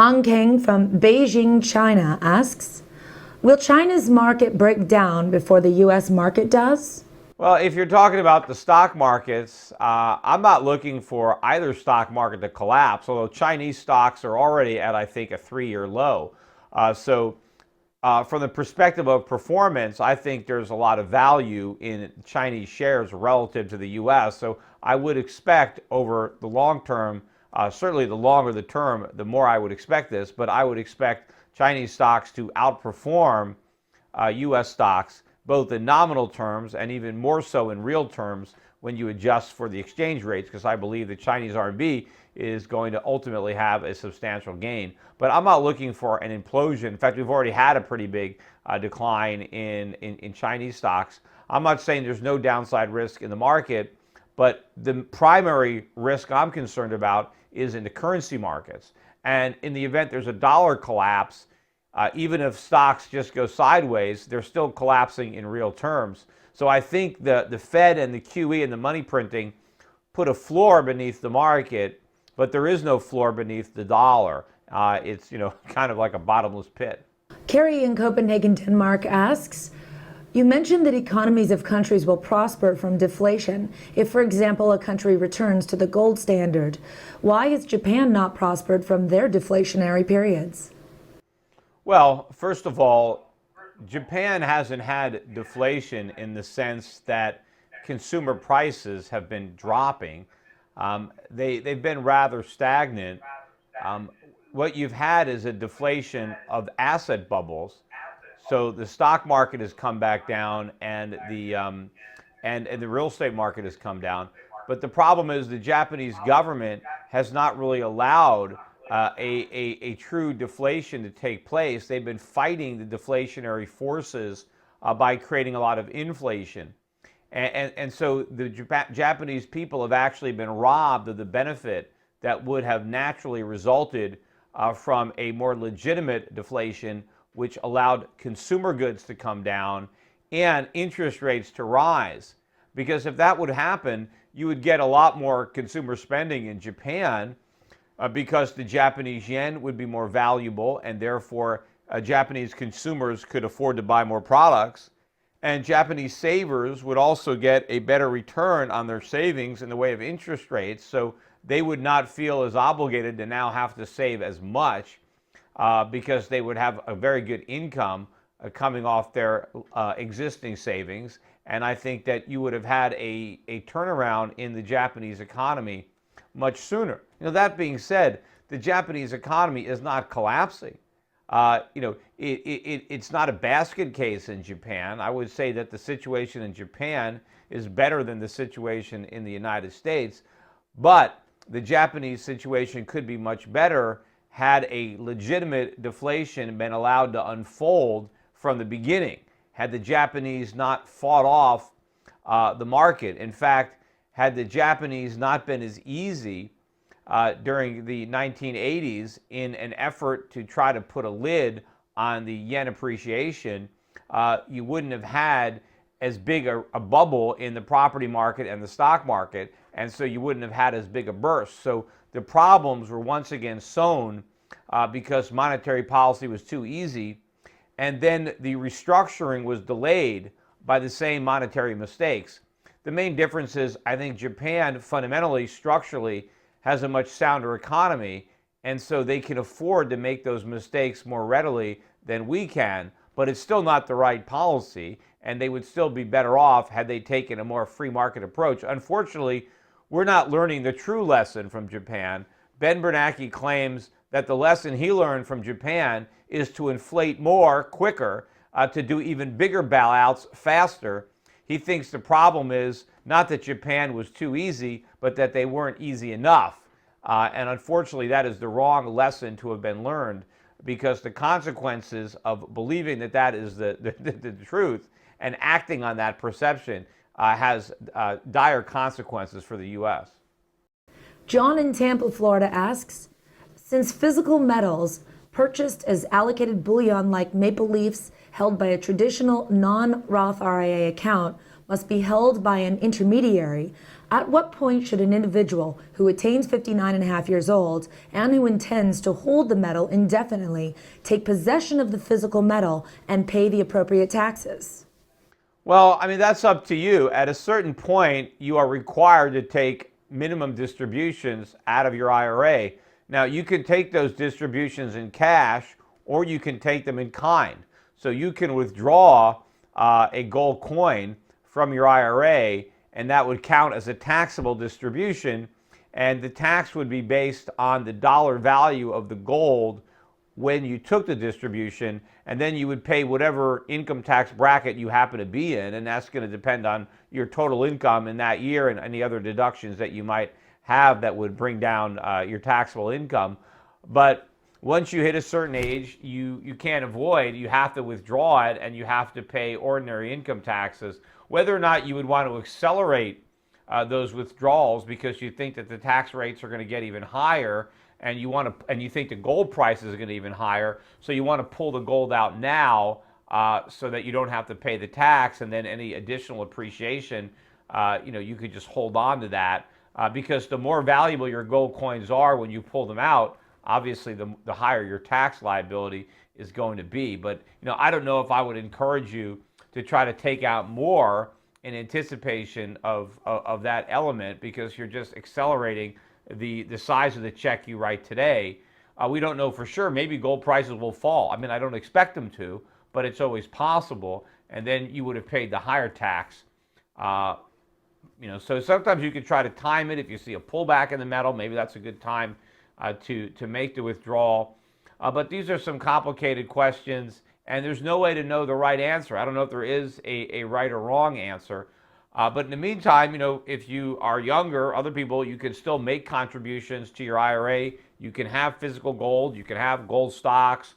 Ankang from Beijing China asks, will China's market break down before the U.S. market does? Well, if you're talking about the stock markets, I'm not looking for either stock market to collapse, although Chinese stocks are already at, I think, a 3-year low. From the perspective of performance, I think there's a lot of value in Chinese shares relative to the U.S. So I would expect over the long term, certainly the longer the term, the more I would expect this, but I would expect Chinese stocks to outperform U.S. stocks, both in nominal terms and even more so in real terms when you adjust for the exchange rates, because I believe the Chinese RMB is going to ultimately have a substantial gain. But I'm not looking for an implosion. In fact, we've already had a pretty big decline in Chinese stocks. I'm not saying there's no downside risk in the market, but the primary risk I'm concerned about is in the currency markets. And in the event there's a dollar collapse, even if stocks just go sideways, they're still collapsing in real terms. So I think the Fed and the QE and the money printing put a floor beneath the market, but there is no floor beneath the dollar. It's kind of like a bottomless pit. Kerry in Copenhagen, Denmark asks, you mentioned that economies of countries will prosper from deflation if, for example, a country returns to the gold standard. Why has Japan not prospered from their deflationary periods? Well, first of all, Japan hasn't had deflation in the sense that consumer prices have been dropping. They've been rather stagnant. What you've had is a deflation of asset bubbles. So the stock market has come back down, and the real estate market has come down. But the problem is the Japanese government has not really allowed a true deflation to take place. They've been fighting the deflationary forces by creating a lot of inflation. And so the Japanese people have actually been robbed of the benefit that would have naturally resulted from a more legitimate deflation, which allowed consumer goods to come down and interest rates to rise. Because if that would happen, you would get a lot more consumer spending in Japan, because the Japanese yen would be more valuable, and therefore Japanese consumers could afford to buy more products. And Japanese savers would also get a better return on their savings in the way of interest rates, so they would not feel as obligated to now have to save as much, because they would have a very good income coming off their existing savings. And I think that you would have had a turnaround in the Japanese economy much sooner. That being said, the Japanese economy is not collapsing. It's not a basket case in Japan. I would say that the situation in Japan is better than the situation in the United States, but the Japanese situation could be much better had a legitimate deflation been allowed to unfold from the beginning, had the Japanese not fought off the market. In fact, had the Japanese not been as easy during the 1980s in an effort to try to put a lid on the yen appreciation, you wouldn't have had as big a bubble in the property market and the stock market, and so you wouldn't have had as big a burst. So the problems were once again sown because monetary policy was too easy, and then the restructuring was delayed by the same monetary mistakes. The main difference is I think Japan fundamentally, structurally, has a much sounder economy, and so they can afford to make those mistakes more readily than we can, but it's still not the right policy, and they would still be better off had they taken a more free market approach. Unfortunately, we're not learning the true lesson from Japan. Ben Bernanke claims that the lesson he learned from Japan is to inflate more, quicker, to do even bigger bailouts faster. He thinks the problem is not that Japan was too easy, but that they weren't easy enough. And unfortunately, that is the wrong lesson to have been learned, because the consequences of believing that that is the truth and acting on that perception has dire consequences for the U.S. John in Tampa, Florida asks, since physical metals purchased as allocated bullion like maple leafs held by a traditional non-Roth IRA account must be held by an intermediary, at what point should an individual who attains 59 and a half years old and who intends to hold the metal indefinitely take possession of the physical metal and pay the appropriate taxes? Well, I mean, that's up to you. At a certain point, you are required to take minimum distributions out of your IRA. Now, you can take those distributions in cash or you can take them in kind. So you can withdraw a gold coin from your IRA, and that would count as a taxable distribution, and the tax would be based on the dollar value of the gold when you took the distribution, and then you would pay whatever income tax bracket you happen to be in, and that's going to depend on your total income in that year and any other deductions that you might have that would bring down your taxable income. But once you hit a certain age, you can't avoid, you have to withdraw it, and you have to pay ordinary income taxes. Whether or not you would want to accelerate those withdrawals because you think that the tax rates are going to get even higher, and you think the gold price is going to even higher, so you want to pull the gold out now so that you don't have to pay the tax, and then any additional appreciation, you could just hold on to that because the more valuable your gold coins are when you pull them out, obviously the higher your tax liability is going to be. But I don't know if I would encourage you to try to take out more in anticipation of that element, because you're just accelerating the size of the check you write today. We don't know for sure. Maybe gold prices will fall. I mean, I don't expect them to, but it's always possible. And then you would have paid the higher tax. So sometimes you could try to time it. If you see a pullback in the metal, maybe that's a good time to make the withdrawal. But these are some complicated questions, and there's no way to know the right answer. I don't know if there is a right or wrong answer. But in the meantime, if you are younger, other people, you can still make contributions to your IRA. You can have physical gold. You can have gold stocks.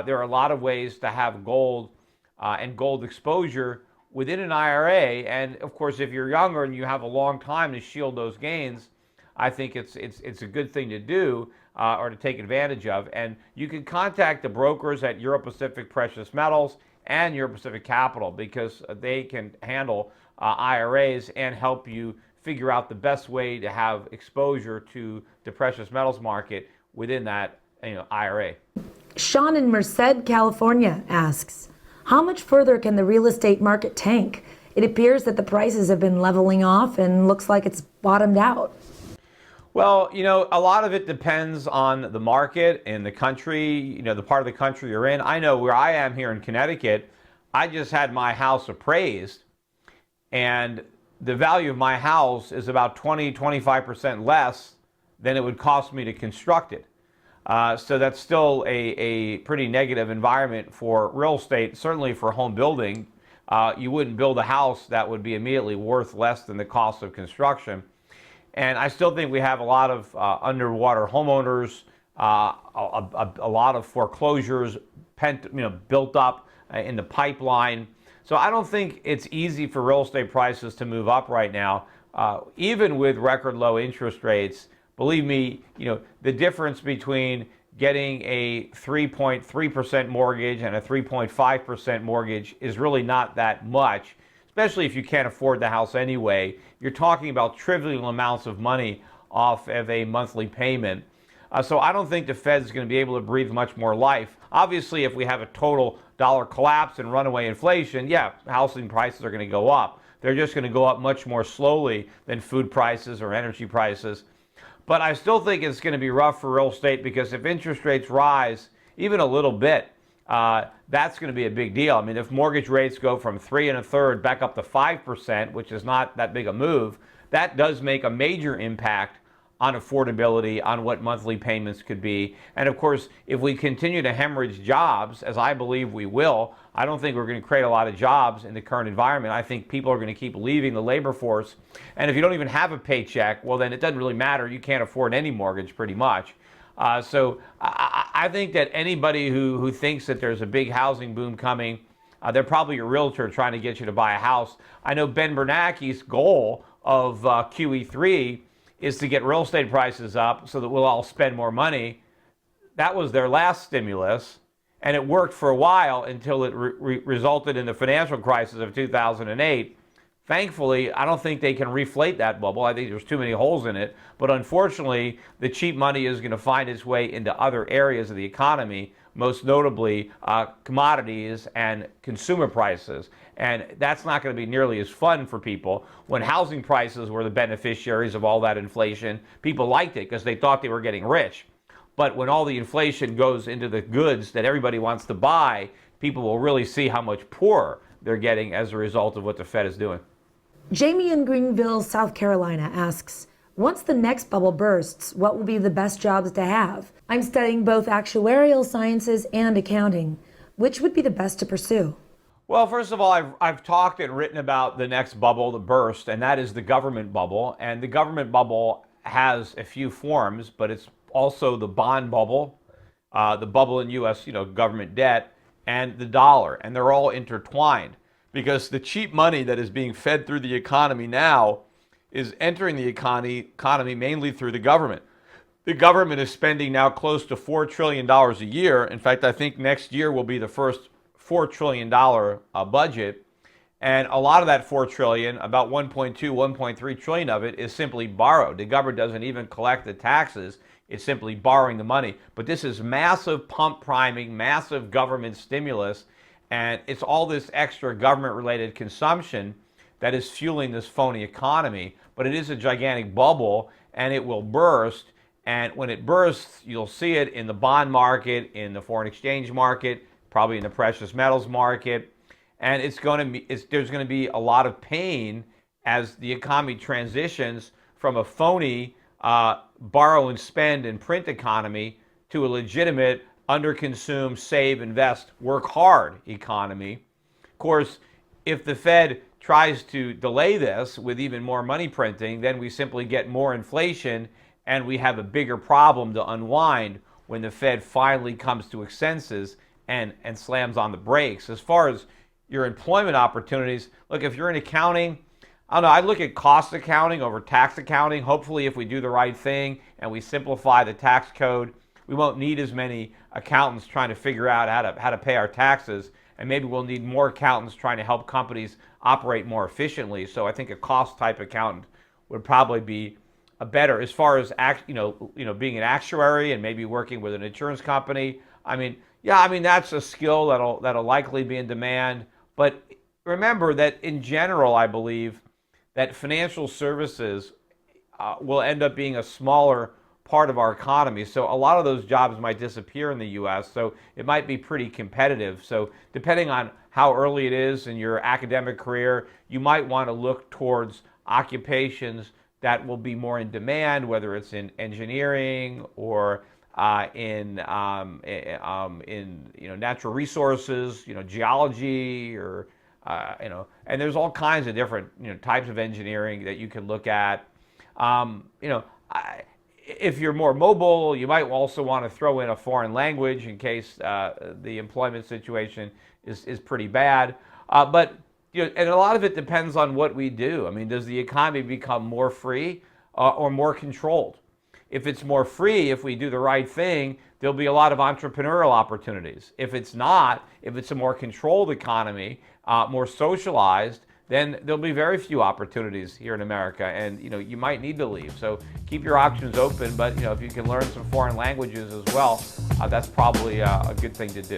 There are a lot of ways to have gold and gold exposure within an IRA. And of course, if you're younger and you have a long time to shield those gains, I think it's a good thing to do or to take advantage of. And you can contact the brokers at Euro Pacific Precious Metals and Euro Pacific Capital, because they can handle IRAs and help you figure out the best way to have exposure to the precious metals market within that IRA. Sean in Merced, California asks, how much further can the real estate market tank? It appears that the prices have been leveling off and looks like it's bottomed out. Well, a lot of it depends on the market and the country, the part of the country you're in. I know where I am here in Connecticut, I just had my house appraised, and the value of my house is about 20-25% less than it would cost me to construct it. So that's still a pretty negative environment for real estate, certainly for home building. You wouldn't build a house that would be immediately worth less than the cost of construction. And I still think we have a lot of underwater homeowners, a lot of foreclosures built up in the pipeline. So I don't think it's easy for real estate prices to move up right now, even with record low interest rates. Believe me, the difference between getting a 3.3% mortgage and a 3.5% mortgage is really not that much, especially if you can't afford the house anyway. You're talking about trivial amounts of money off of a monthly payment. So I don't think the Fed's going to be able to breathe much more life. Obviously, if we have a total dollar collapse and runaway inflation, yeah, housing prices are going to go up. They're just going to go up much more slowly than food prices or energy prices. But I still think it's going to be rough for real estate, because if interest rates rise even a little bit, that's going to be a big deal. I mean, if mortgage rates go from 3 1/3 back up to 5%, which is not that big a move, that does make a major impact on affordability, on what monthly payments could be. And of course, if we continue to hemorrhage jobs, as I believe we will, I don't think we're going to create a lot of jobs in the current environment. I think people are going to keep leaving the labor force. And if you don't even have a paycheck, well, then it doesn't really matter. You can't afford any mortgage pretty much. So I think that anybody who thinks that there's a big housing boom coming, they're probably a realtor trying to get you to buy a house. I know Ben Bernanke's goal of QE3 is to get real estate prices up so that we'll all spend more money. That was their last stimulus, and it worked for a while until it resulted in the financial crisis of 2008. Thankfully, I don't think they can reflate that bubble. I think there's too many holes in it. But unfortunately, the cheap money is going to find its way into other areas of the economy, most notably commodities and consumer prices. And that's not going to be nearly as fun for people. When housing prices were the beneficiaries of all that inflation, people liked it because they thought they were getting rich. But when all the inflation goes into the goods that everybody wants to buy, people will really see how much poorer they're getting as a result of what the Fed is doing. Jamie in Greenville, South Carolina asks, once the next bubble bursts, what will be the best jobs to have? I'm studying both actuarial sciences and accounting. Which would be the best to pursue? Well, first of all, I've talked and written about the next bubble to burst, and that is the government bubble. And the government bubble has a few forms, but it's also the bond bubble, the bubble in U.S. Government debt, and the dollar, and they're all intertwined. Because the cheap money that is being fed through the economy now is entering the economy mainly through the government. The government is spending now close to $4 trillion a year. In fact, I think next year will be the first $4 trillion budget. And a lot of that $4 trillion, about 1.3 trillion of it is simply borrowed. The government doesn't even collect the taxes. It's simply borrowing the money. But this is massive pump priming, massive government stimulus. And it's all this extra government-related consumption that is fueling this phony economy. But it is a gigantic bubble, and it will burst. And when it bursts, you'll see it in the bond market, in the foreign exchange market, probably in the precious metals market. And there's going to be a lot of pain as the economy transitions from a phony borrow and spend and print economy to a legitimate underconsume, save, invest, work hard economy. Of course, if the Fed tries to delay this with even more money printing, then we simply get more inflation and we have a bigger problem to unwind when the Fed finally comes to its senses and slams on the brakes. As far as your employment opportunities, look, if you're in accounting, I don't know, I look at cost accounting over tax accounting. Hopefully, if we do the right thing and we simplify the tax code, we won't need as many accountants trying to figure out how to pay our taxes, and maybe we'll need more accountants trying to help companies operate more efficiently. So I think a cost type accountant would probably be a better, as far as being an actuary and maybe working with an insurance company. That's a skill that'll likely be in demand. But remember that in general, I believe that financial services will end up being a smaller part of our economy. So a lot of those jobs might disappear in the U.S., so it might be pretty competitive. So depending on how early it is in your academic career, you might want to look towards occupations that will be more in demand, whether it's in engineering or in natural resources, geology, or and there's all kinds of different types of engineering that you can look at. If you're more mobile, you might also want to throw in a foreign language in case the employment situation is pretty bad. But and a lot of it depends on what we do. I mean, does the economy become more free or more controlled? If it's more free, if we do the right thing, there'll be a lot of entrepreneurial opportunities. If it's not, if it's a more controlled economy, more socialized, then there'll be very few opportunities here in America, and you might need to leave. So keep your options open, but if you can learn some foreign languages as well, that's probably a good thing to do.